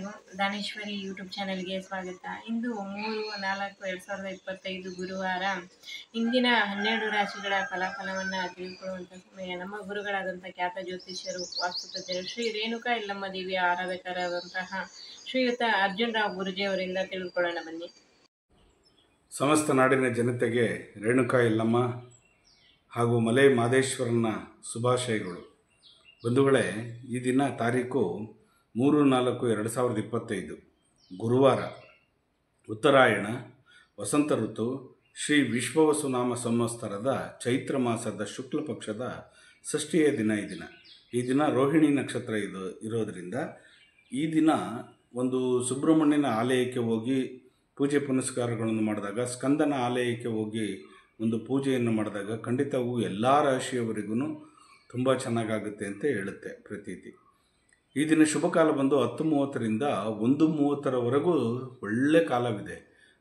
ಎಲ್ಲರಿಗೂ ದಾನೇಶ್ವರಿ ಯೂಟ್ಯೂಬ್ ಚಾನೆಲ್ಗೆ ಸ್ವಾಗತ. ಇಂದು 3/4/2025 ಗುರುವಾರ. ಇಂದಿನ 12 ರಾಶಿಗಳ ಫಲಾಫಲವನ್ನು ತಿಳಿದುಕೊಳ್ಳುವಂಥ ಸಮಯ. ನಮ್ಮ ಗುರುಗಳಾದಂಥ ಖ್ಯಾತ ಜ್ಯೋತಿಷ್ಯರು, ವಾಸ್ತುತಜ್ಞರು, ಶ್ರೀ ರೇಣುಕಾ ಯಲ್ಲಮ್ಮ ದೇವಿಯ ಆರಾಧಕರಾದಂತಹ ಶ್ರೀಯುತ ಅರ್ಜುನ್ ರಾವ್ ಗುರುಜಿ ಅವರಿಂದ ತಿಳಿದುಕೊಳ್ಳೋಣ ಬನ್ನಿ. ಸಮಸ್ತ ನಾಡಿನ ಜನತೆಗೆ ರೇಣುಕಾ ಯಲ್ಲಮ್ಮ ಹಾಗೂ ಮಲೈ ಮಾದೇಶ್ವರನ ಶುಭಾಶಯಗಳು. ಬಂಧುಗಳೇ, ಈ ದಿನ ತಾರೀಕು 3/4/2025 ಗುರುವಾರ, ಉತ್ತರಾಯಣ, ವಸಂತ ಋತು, ಶ್ರೀ ವಿಶ್ವವಸುನಾಮ ಸಂವತ್ಸರದ ಚೈತ್ರ ಮಾಸದ ಶುಕ್ಲ ಪಕ್ಷದ ಷಷ್ಠಿಯ ದಿನ. ಈ ದಿನ ರೋಹಿಣಿ ನಕ್ಷತ್ರ ಇರೋದರಿಂದ ಈ ದಿನ ಒಂದು ಸುಬ್ರಹ್ಮಣ್ಯನ ಆಲಯಕ್ಕೆ ಹೋಗಿ ಪೂಜೆ ಪುನಸ್ಕಾರಗಳನ್ನು ಮಾಡಿದಾಗ, ಸ್ಕಂದನ ಆಲಯಕ್ಕೆ ಹೋಗಿ ಒಂದು ಪೂಜೆಯನ್ನು ಮಾಡಿದಾಗ ಖಂಡಿತವೂ ಎಲ್ಲ ರಾಶಿಯವರಿಗೂ ತುಂಬ ಚೆನ್ನಾಗಾಗುತ್ತೆ ಅಂತ ಹೇಳುತ್ತೆ ಪ್ರತೀತಿ. ಈ ದಿನ ಶುಭ ಕಾಲ ಬಂದು 10:30ರಿಂದ 1:30ರವರೆಗೂ ಒಳ್ಳೆ ಕಾಲವಿದೆ.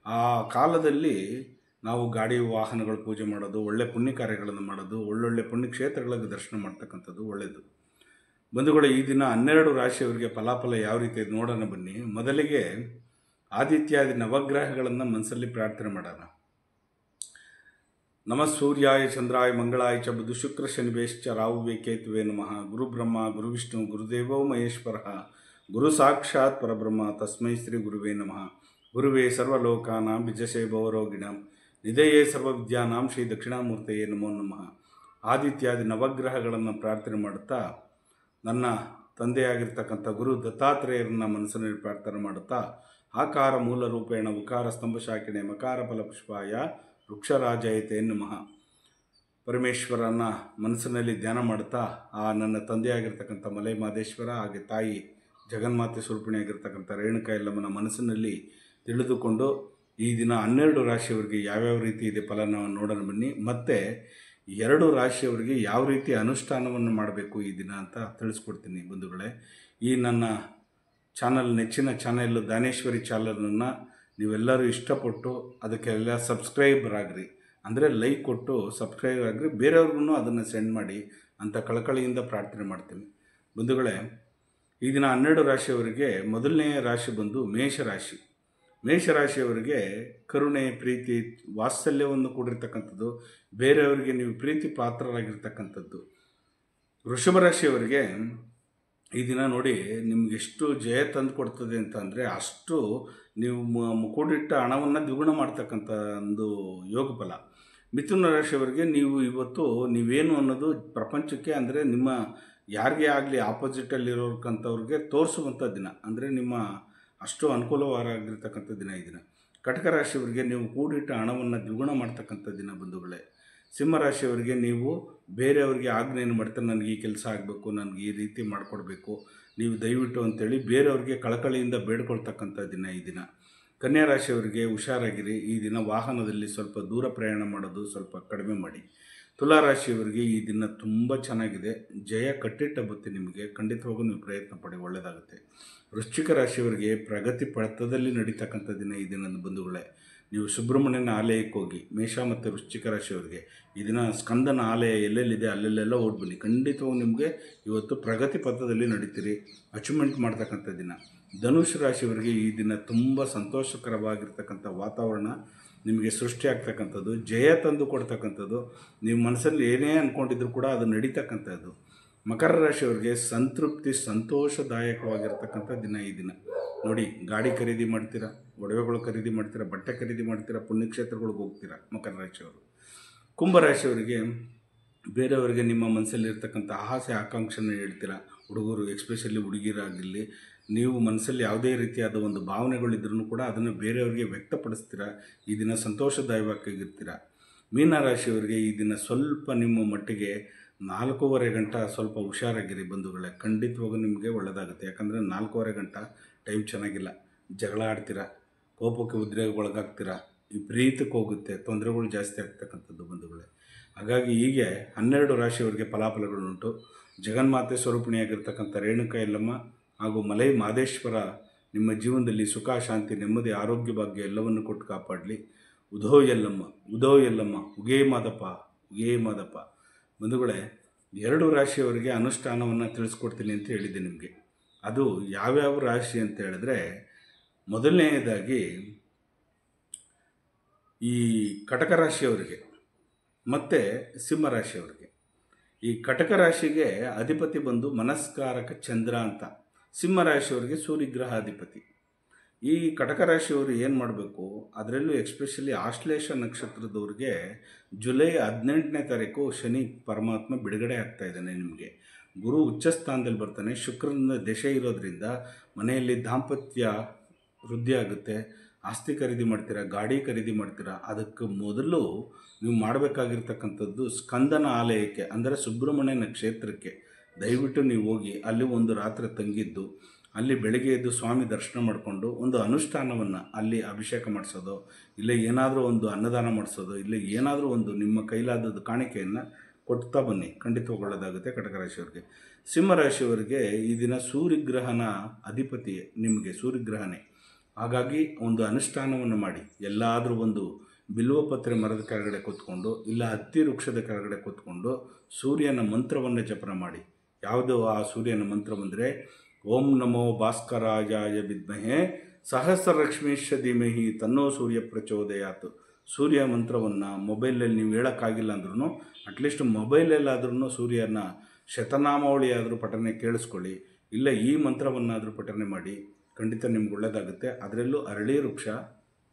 ಆ ಕಾಲದಲ್ಲಿ ನಾವು ಗಾಡಿ ವಾಹನಗಳ ಪೂಜೆ ಮಾಡೋದು, ಒಳ್ಳೆ ಪುಣ್ಯ ಕಾರ್ಯಗಳನ್ನು ಮಾಡೋದು, ಒಳ್ಳೊಳ್ಳೆ ಪುಣ್ಯಕ್ಷೇತ್ರಗಳಿಗೆ ದರ್ಶನ ಮಾಡ್ತಕ್ಕಂಥದ್ದು ಒಳ್ಳೆಯದು. ಬಂಧುಗಳೇ, ಈ ದಿನ 12 ರಾಶಿಯವರಿಗೆ ಫಲಾಫಲ ಯಾವ ರೀತಿ ನೋಡೋಣ ಬನ್ನಿ. ಮೊದಲಿಗೆ ಆದಿತ್ಯಾದಿ ನವಗ್ರಹಗಳನ್ನು ಮನಸ್ಸಲ್ಲಿ ಪ್ರಾರ್ಥನೆ ಮಾಡೋಣ. ನಮಃ ಸೂರ್ಯಾಯ ಚಂದ್ರಾಯ ಮಂಗಳಾಯ ಚ ಬುಧ ಶುಕ್ರ ಶನಿಭ್ಯಶ್ಚ ರಾಹುವೇ ಕೇತುವೆ ನಮಃ. ಗುರು ಬ್ರಹ್ಮ ಗುರು ವಿಷ್ಣು ಗುರುದೇವೋ ಮಹೇಶ್ವರ ಗುರು ಸಾಕ್ಷಾತ್ ಪರಬ್ರಹ್ಮ ತಸ್ಮೈ ಶ್ರೀ ಗುರುವೇ ನಮಃ. ಗುರುವೇ ಸರ್ವಲೋಕಾನಾಂ ಬಿಜಸೇ ಭವರೋಗಿಣಾಂ ನಿಧಯೇ ಸರ್ವವಿದ್ಯಾನಾಂ ಶ್ರೀ ದಕ್ಷಿಣಾಮೂರ್ತಯೇ ನಮೋ ನಮಃ. ಆದಿತ್ಯಾದಿ ನವಗ್ರಹಗಳನ್ನು ಪ್ರಾರ್ಥನೆ ಮಾಡುತ್ತಾ, ನನ್ನ ತಂದೆಯಾಗಿರ್ತಕ್ಕಂಥ ಗುರು ದತ್ತಾತ್ರೇಯರನ್ನ ಮನಸ್ಸಿನಲ್ಲಿ ಪ್ರಾರ್ಥನೆ ಮಾಡುತ್ತಾ, ಆಕಾರ ಮೂಲ ರೂಪೇಣ ಉಕಾರ ಸ್ತಂಭ ಶಾಖಿಣೆ ಮಕಾರ ಫಲಪುಷ್ಪಾಯ ವೃಕ್ಷರಾಜಯತೆ ನಮಃ. ಪರಮೇಶ್ವರನ ಮನಸ್ಸಿನಲ್ಲಿ ಧ್ಯಾನ ಮಾಡುತ್ತಾ, ಆ ನನ್ನ ತಂದೆಯಾಗಿರ್ತಕ್ಕಂಥ ಮಲೈ ಮಾದೇಶ್ವರ ಹಾಗೆ ತಾಯಿ ಜಗನ್ಮಾತೆ ಸ್ವರೂಪಿಣಿಯಾಗಿರ್ತಕ್ಕಂಥ ರೇಣುಕಾ ಯಲ್ಲಮ್ಮನ ಮನಸ್ಸಿನಲ್ಲಿ ತಿಳಿದುಕೊಂಡು ಈ ದಿನ 12 ರಾಶಿಯವರಿಗೆ ಯಾವ್ಯಾವ ರೀತಿ ಇದೆ ಫಲನ ನೋಡೋಣ ಬನ್ನಿ. ಮತ್ತು 2 ರಾಶಿಯವರಿಗೆ ಯಾವ ರೀತಿ ಅನುಷ್ಠಾನವನ್ನು ಮಾಡಬೇಕು ಈ ದಿನ ಅಂತ ತಿಳಿಸ್ಕೊಡ್ತೀನಿ ಬಂಧುಗಳೇ. ಈ ನನ್ನ ಚಾನಲ್, ನೆಚ್ಚಿನ ಚಾನೆಲ್ ದಾನೇಶ್ವರಿ ಚಾನಲನ್ನು ನೀವೆಲ್ಲರೂ ಇಷ್ಟಪಟ್ಟು ಅದಕ್ಕೆಲ್ಲ ಸಬ್ಸ್ಕ್ರೈಬರ್ ಆಗಿರಿ, ಅಂದರೆ ಲೈಕ್ ಕೊಟ್ಟು ಸಬ್ಸ್ಕ್ರೈಬ್ ಆಗಿರಿ, ಬೇರೆಯವ್ರಿಗೂ ಅದನ್ನು ಸೆಂಡ್ ಮಾಡಿ ಅಂತ ಕಳಕಳಿಯಿಂದ ಪ್ರಾರ್ಥನೆ ಮಾಡ್ತೀನಿ. ಬಂಧುಗಳೇ, ಈ ದಿನ 12 ರಾಶಿಯವರಿಗೆ ಮೊದಲನೇ ರಾಶಿ ಬಂದು ಮೇಷರಾಶಿ. ಮೇಷರಾಶಿಯವರಿಗೆ ಕರುಣೆ, ಪ್ರೀತಿ, ವಾತ್ಸಲ್ಯವನ್ನು ಕೂಡಿರ್ತಕ್ಕಂಥದ್ದು, ಬೇರೆಯವರಿಗೆ ನೀವು ಪ್ರೀತಿ ಪಾತ್ರರಾಗಿರ್ತಕ್ಕಂಥದ್ದು. ವೃಷಭ ರಾಶಿಯವರಿಗೆ ಈ ದಿನ ನೋಡಿ ನಿಮ್ಗೆ ಎಷ್ಟು ಜಯ ತಂದು ಕೊಡ್ತದೆ ಅಂತಂದರೆ, ಅಷ್ಟು ನೀವು ಕೂಡಿಟ್ಟ ಹಣವನ್ನು ದ್ವಿಗುಣ ಮಾಡ್ತಕ್ಕಂಥ ಒಂದು ಯೋಗ ಫಲ. ಮಿಥುನ ರಾಶಿಯವರಿಗೆ ನೀವು ಇವತ್ತು ನೀವೇನು ಅನ್ನೋದು ಪ್ರಪಂಚಕ್ಕೆ, ಅಂದರೆ ನಿಮ್ಮ ಯಾರಿಗೇ ಆಗಲಿ ಆಪೋಸಿಟಲ್ಲಿರೋಕ್ಕಂಥವ್ರಿಗೆ ತೋರಿಸುವಂಥ ದಿನ, ಅಂದರೆ ನಿಮ್ಮ ಅಷ್ಟು ಅನುಕೂಲವಾಗಿರ್ತಕ್ಕಂಥ ದಿನ ಈ ದಿನ. ಕಟಕ ರಾಶಿಯವರಿಗೆ ನೀವು ಕೂಡಿಟ್ಟ ಹಣವನ್ನು ದ್ವಿಗುಣ ಮಾಡ್ತಕ್ಕಂಥ ದಿನ ಬಂಧುಗಳೇ. ಸಿಂಹರಾಶಿಯವರಿಗೆ ನೀವು ಬೇರೆಯವ್ರಿಗೆ ಆಜ್ಞೆಯನ್ನು ಮಾಡ್ತಾರೆ, ನನಗೆ ಈ ಕೆಲಸ ಆಗಬೇಕು, ನನಗೆ ಈ ರೀತಿ ಮಾಡಿಕೊಡ್ಬೇಕು, ನೀವು ದಯವಿಟ್ಟು ಅಂತೇಳಿ ಬೇರೆಯವ್ರಿಗೆ ಕಳಕಳಿಯಿಂದ ಬೇಡ್ಕೊಳ್ತಕ್ಕಂಥ ದಿನ ಈ ದಿನ. ಕನ್ಯಾ ರಾಶಿಯವರಿಗೆ ಹುಷಾರಾಗಿರಿ. ಈ ದಿನ ವಾಹನದಲ್ಲಿ ಸ್ವಲ್ಪ ದೂರ ಪ್ರಯಾಣ ಮಾಡೋದು ಸ್ವಲ್ಪ ಕಡಿಮೆ ಮಾಡಿ. ತುಲಾರಾಶಿಯವರಿಗೆ ಈ ದಿನ ತುಂಬ ಚೆನ್ನಾಗಿದೆ, ಜಯ ಕಟ್ಟಿಟ್ಟ ಬುತ್ತಿ ನಿಮಗೆ, ಖಂಡಿತವಾಗೂ ನೀವು ಪ್ರಯತ್ನ ಪಡಿ, ಒಳ್ಳೆಯದಾಗುತ್ತೆ. ವೃಶ್ಚಿಕ ರಾಶಿಯವರಿಗೆ ಪ್ರಗತಿ ಪಥದಲ್ಲಿ ನಡೀತಕ್ಕಂಥ ದಿನ ಈ ದಿನ ಬಂಧುಗಳೇ. ನೀವು ಸುಬ್ರಹ್ಮಣ್ಯನ ಆಲಯಕ್ಕೆ ಹೋಗಿ, ಮೇಷ ಮತ್ತು ವೃಶ್ಚಿಕ ರಾಶಿಯವರಿಗೆ ಈ ದಿನ ಸ್ಕಂದನ ಆಲಯ ಎಲ್ಲೆಲ್ಲಿದೆ ಅಲ್ಲೆಲ್ಲೆಲ್ಲ ಓಡ್ಬನ್ನಿ, ಖಂಡಿತವಾಗೂ ನಿಮಗೆ ಇವತ್ತು ಪ್ರಗತಿ ಪಥದಲ್ಲಿ ನಡೀತೀರಿ, ಅಚೀವ್ಮೆಂಟ್ ಮಾಡ್ತಕ್ಕಂಥ ದಿನ. ಧನುಷ್ ರಾಶಿಯವರಿಗೆ ಈ ದಿನ ತುಂಬ ಸಂತೋಷಕರವಾಗಿರ್ತಕ್ಕಂಥ ವಾತಾವರಣ ನಿಮಗೆ ಸೃಷ್ಟಿಯಾಗ್ತಕ್ಕಂಥದ್ದು, ಜಯ ತಂದು ಕೊಡ್ತಕ್ಕಂಥದ್ದು, ನೀವು ಮನಸ್ಸಲ್ಲಿ ಏನೇ ಅಂದ್ಕೊಂಡಿದ್ರು ಕೂಡ ಅದು ನಡೀತಕ್ಕಂಥದ್ದು. ಮಕರ ರಾಶಿಯವರಿಗೆ ಸಂತೃಪ್ತಿ, ಸಂತೋಷದಾಯಕವಾಗಿರ್ತಕ್ಕಂಥ ದಿನ ಈ ದಿನ. ನೋಡಿ, ಗಾಡಿ ಖರೀದಿ ಮಾಡ್ತೀರಾ, ಒಡವೆಗಳು ಖರೀದಿ ಮಾಡ್ತೀರಾ, ಬಟ್ಟೆ ಖರೀದಿ ಮಾಡ್ತೀರಾ, ಪುಣ್ಯಕ್ಷೇತ್ರಗಳಿಗೆ ಹೋಗ್ತೀರಾ ಮಕರ ರಾಶಿಯವರು. ಕುಂಭರಾಶಿಯವರಿಗೆ ಬೇರೆಯವರಿಗೆ ನಿಮ್ಮ ಮನಸ್ಸಲ್ಲಿರ್ತಕ್ಕಂಥ ಆಸೆ ಆಕಾಂಕ್ಷೆನ ಹೇಳ್ತೀರಾ. ಹುಡುಗರು, ಎಕ್ಸ್ಪೆಷಲಿ ಹುಡುಗಿರಾಗಿರಲಿ, ನೀವು ಮನಸ್ಸಲ್ಲಿ ಯಾವುದೇ ರೀತಿಯಾದ ಒಂದು ಭಾವನೆಗಳಿದ್ರೂ ಕೂಡ ಅದನ್ನು ಬೇರೆಯವರಿಗೆ ವ್ಯಕ್ತಪಡಿಸ್ತೀರಾ. ಈ ದಿನ ಸಂತೋಷದಾಯಕವಾಗಿರ್ತೀರ. ಮೀನರಾಶಿಯವರಿಗೆ ಈ ದಿನ ಸ್ವಲ್ಪ ನಿಮ್ಮ ಮಟ್ಟಿಗೆ 4:15 ಗಂಟೆ ಸ್ವಲ್ಪ ಹುಷಾರಾಗಿರಿ ಬಂಧುಗಳೇ, ಖಂಡಿತವಾಗೂ ನಿಮಗೆ ಒಳ್ಳೆಯದಾಗುತ್ತೆ. ಯಾಕಂದರೆ 4:15 ಗಂಟೆ ಟೈಮ್ ಚೆನ್ನಾಗಿಲ್ಲ, ಜಗಳ ಆಡ್ತೀರಾ, ಕೋಪಕ್ಕೆ ಉದ್ರೇಕಗೊಳಗಾಗ್ತೀರಾ, ವಿಪರೀತಕ್ಕೆ ಹೋಗುತ್ತೆ, ತೊಂದರೆಗಳು ಜಾಸ್ತಿ ಆಗ್ತಕ್ಕಂಥದ್ದು ಬಂಧುಗಳೇ. ಹಾಗಾಗಿ ಹೀಗೆ 12 ರಾಶಿಯವರಿಗೆ ಫಲಾಫಲಗಳುಂಟು. ಜಗನ್ಮಾತೆ ಸ್ವರೂಪಿಣಿಯಾಗಿರ್ತಕ್ಕಂಥ ರೇಣುಕಾ ಯಲ್ಲಮ್ಮ ಹಾಗೂ ಮಲೈ ಮಾದೇಶ್ವರ ನಿಮ್ಮ ಜೀವನದಲ್ಲಿ ಸುಖ, ಶಾಂತಿ, ನೆಮ್ಮದಿ, ಆರೋಗ್ಯ, ಭಾಗ್ಯ ಎಲ್ಲವನ್ನು ಕೊಟ್ಟು ಕಾಪಾಡಲಿ. ಉದೋ ಯಲ್ಲಮ್ಮ, ಉದೋ ಯಲ್ಲಮ್ಮ, ಉಗೇ ಮಾದಪ್ಪ, ಉಗೇ ಮಾದಪ್ಪ. ಬಂಧುಗಳೇ, 2 ರಾಶಿಯವರಿಗೆ ಅನುಷ್ಠಾನವನ್ನು ತಿಳಿಸ್ಕೊಡ್ತೀನಿ ಅಂತ ಹೇಳಿದ್ದೆ ನಿಮಗೆ. ಅದು ಯಾವ್ಯಾವ ರಾಶಿ ಅಂತ ಹೇಳಿದ್ರೆ, ಮೊದಲನೆಯದಾಗಿ ಈ ಕಟಕ ರಾಶಿಯವರಿಗೆ ಮತ್ತು ಸಿಂಹ ರಾಶಿಯವರಿಗೆ. ಈ ಕಟಕ ರಾಶಿಗೆ ಅಧಿಪತಿ ಬಂದು ಮನಸ್ಕಾರಕ ಚಂದ್ರ ಅಂತ, ಸಿಂಹ ರಾಶಿಯವರಿಗೆ ಸೂರ್ಯಗ್ರಹ ಅಧಿಪತಿ. ಈ ಕಟಕ ರಾಶಿಯವರು ಏನು ಮಾಡಬೇಕು, ಅದರಲ್ಲೂ ಎಕ್ಸ್ಪೆಷಲಿ ಆಶ್ಲೇಷ ನಕ್ಷತ್ರದವ್ರಿಗೆ ಜುಲೈ 18ನೇ ತಾರೀಕು ಶನಿ ಪರಮಾತ್ಮ ಬಿಡುಗಡೆ ಆಗ್ತಾ ಇದ್ದಾನೆ. ನಿಮಗೆ ಗುರು ಉಚ್ಚ ಸ್ಥಾನದಲ್ಲಿ ಬರ್ತಾನೆ. ಶುಕ್ರನ ದಶೆ ಇರೋದ್ರಿಂದ ಮನೆಯಲ್ಲಿ ದಾಂಪತ್ಯ ವೃದ್ಧಿ ಆಗುತ್ತೆ. ಆಸ್ತಿ ಖರೀದಿ ಮಾಡ್ತೀರಾ, ಗಾಡಿ ಖರೀದಿ ಮಾಡ್ತೀರಾ. ಅದಕ್ಕೆ ಮೊದಲು ನೀವು ಮಾಡಬೇಕಾಗಿರ್ತಕ್ಕಂಥದ್ದು ಸ್ಕಂದನ ಆಲಯಕ್ಕೆ, ಅಂದರೆ ಸುಬ್ರಹ್ಮಣ್ಯನ ಕ್ಷೇತ್ರಕ್ಕೆ ದಯವಿಟ್ಟು ನೀವು ಹೋಗಿ ಅಲ್ಲಿ ಒಂದು ರಾತ್ರಿ ತಂಗಿದ್ದು, ಅಲ್ಲಿ ಬೆಳಗ್ಗೆ ಎದ್ದು ಸ್ವಾಮಿ ದರ್ಶನ ಮಾಡಿಕೊಂಡು ಒಂದು ಅನುಷ್ಠಾನವನ್ನು ಅಲ್ಲಿ ಅಭಿಷೇಕ ಮಾಡಿಸೋದು, ಇಲ್ಲ ಏನಾದರೂ ಒಂದು ಅನ್ನದಾನ ಮಾಡಿಸೋದು, ಇಲ್ಲ ಏನಾದರೂ ಒಂದು ನಿಮ್ಮ ಕೈಲಾದದ್ದು ಕಾಣಿಕೆಯನ್ನು ಕೊಡ್ತಾ ಬನ್ನಿ. ಖಂಡಿತವಾಗಿ ಒಳ್ಳೆಯದಾಗುತ್ತೆ ಕಟಕ ರಾಶಿಯವರಿಗೆ. ಸಿಂಹರಾಶಿಯವರಿಗೆ ಈ ದಿನ ಸೂರ್ಯಗ್ರಹನ ಅಧಿಪತಿ ನಿಮಗೆ ಸೂರ್ಯಗ್ರಹನೇ. ಹಾಗಾಗಿ ಒಂದು ಅನುಷ್ಠಾನವನ್ನು ಮಾಡಿ. ಎಲ್ಲಾದರೂ ಒಂದು ಬಿಲ್ವಪತ್ರೆ ಮರದ ಕೆಳಗಡೆ ಕೂತ್ಕೊಂಡು, ಇಲ್ಲ ಹತ್ತಿ ವೃಕ್ಷದ ಕೆಳಗಡೆ ಕೂತ್ಕೊಂಡು ಸೂರ್ಯನ ಮಂತ್ರವನ್ನು ಜಪನ ಮಾಡಿ. ಯಾವುದು ಆ ಸೂರ್ಯನ ಮಂತ್ರ ಬಂದರೆ, ಓಂ ನಮೋ ಭಾಸ್ಕರಾಜಾಯ ವಿದ್ಮಹೇ ಸಹಸ್ರಲಕ್ಷ್ಮೀಶ ಧೀಮಹಿ ತನ್ನೋ ಸೂರ್ಯ ಪ್ರಚೋದಯಾತ್. ಸೂರ್ಯ ಮಂತ್ರವನ್ನು ಮೊಬೈಲಲ್ಲಿ ನೀವು ಹೇಳೋಕ್ಕಾಗಿಲ್ಲ ಅಂದ್ರೂ ಅಟ್ಲೀಸ್ಟ್ ಮೊಬೈಲಲ್ಲಾದ್ರೂ ಸೂರ್ಯನ ಶತನಾಮಾವಳಿ ಆದರೂ ಪಠನೆ ಕೇಳಿಸ್ಕೊಳ್ಳಿ, ಇಲ್ಲ ಈ ಮಂತ್ರವನ್ನಾದರೂ ಪಠನೆ ಮಾಡಿ. ಖಂಡಿತ ನಿಮ್ಗೆ ಒಳ್ಳೆಯದಾಗುತ್ತೆ. ಅದರಲ್ಲೂ ಅರಳಿ ವೃಕ್ಷ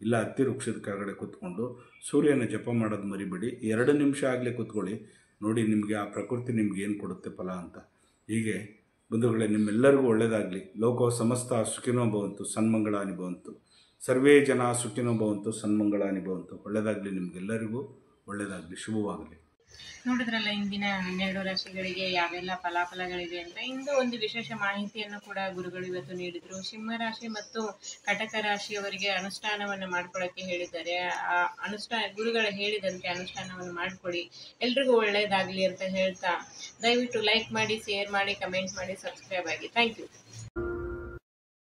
ಇಲ್ಲ ಹತ್ತಿ ವೃಕ್ಷದ ಕೆಳಗಡೆ ಕೂತ್ಕೊಂಡು ಸೂರ್ಯನ ಜಪ ಮಾಡೋದು ಮರಿಬೇಡಿ. 2 ನಿಮಿಷ ಆಗಲೇ ಕೂತ್ಕೊಳ್ಳಿ, ನೋಡಿ ನಿಮಗೆ ಆ ಪ್ರಕೃತಿ ನಿಮ್ಗೆ ಏನು ಕೊಡುತ್ತೆ ಫಲ ಅಂತ. ಹೀಗೆ ಬಂಧುಗಳೇ, ನಿಮ್ಮೆಲ್ಲರಿಗೂ ಒಳ್ಳೆಯದಾಗಲಿ. ಲೋಕೋ ಸಮಸ್ತ ಸುಖಿನೋ ಭವಂತು, ಸನ್ಮಂಗಳಾನಿ ಭವಂತು. ಸರ್ವೇ ಜನ ಸುಖಿನೋ ಭವಂತು, ಸನ್ಮಂಗಳಾನಿ ಭವಂತು. ಒಳ್ಳೆಯದಾಗಲಿ, ನಿಮಗೆಲ್ಲರಿಗೂ ಒಳ್ಳೆಯದಾಗಲಿ, ಶುಭವಾಗಲಿ. ನೋಡಿದ್ರಲ್ಲ ಇಂದಿನ 12 ರಾಶಿಗಳಿಗೆ ಯಾವೆಲ್ಲ ಫಲಾಫಲಗಳಿವೆ ಅಂತ. ಇಂದು ಒಂದು ವಿಶೇಷ ಮಾಹಿತಿಯನ್ನು ಕೂಡ ಗುರುಗಳು ಇವತ್ತು ನೀಡಿದರು. ಸಿಂಹ ರಾಶಿ ಮತ್ತು ಕಟಕ ರಾಶಿಯವರಿಗೆ ಅನುಷ್ಠಾನವನ್ನು ಮಾಡ್ಕೊಳ್ಳೋಕ್ಕೆ ಹೇಳಿದ್ದಾರೆ. ಆ ಗುರುಗಳು ಹೇಳಿದಂತೆ ಅನುಷ್ಠಾನವನ್ನು ಮಾಡಿಕೊಡಿ. ಎಲ್ರಿಗೂ ಒಳ್ಳೆಯದಾಗಲಿ ಅಂತ ಹೇಳ್ತಾ, ದಯವಿಟ್ಟು ಲೈಕ್ ಮಾಡಿ, ಶೇರ್ ಮಾಡಿ, ಕಮೆಂಟ್ ಮಾಡಿ, ಸಬ್ಸ್ಕ್ರೈಬ್ ಆಗಿ. Thank you.